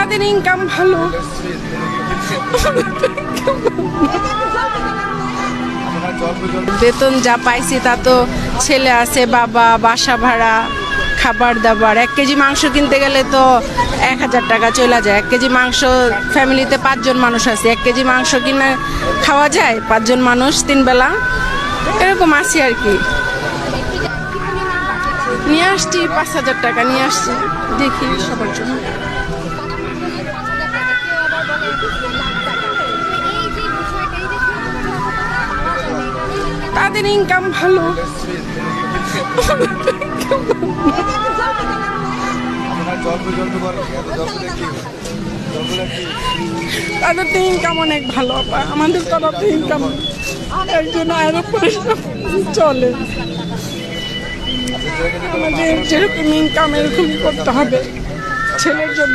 তাদের ইনকাম ভালো। বেতন যা পাইছি তা তো ছেলে আছে, বাবা, বাসা ভাড়া, খাবার দাবার। 1 কেজি মাংস কিনতে গেলে তো 1000 টাকা চলে যায়। 1 কেজি মাংস, ফ্যামিলিতে 5 জন মানুষ আছে, 1 কেজি মাংস কিনে খাওয়া যায় 5 জন মানুষ 3 বেলা, এরকম আছি আর কি। নিয়ে আসছি 5000 টাকা নিয়ে আসছি, দেখি সবার জন্য। তাদের ইনকাম ভালো। তাদের তো ইনকাম অনেক ভালো, আমাদের তারা তো ইনকাম একজন আয়ের উপরে চলে। আমাদের যেরকম ইনকাম এরকমই করতে হবে ছেলের জন্য।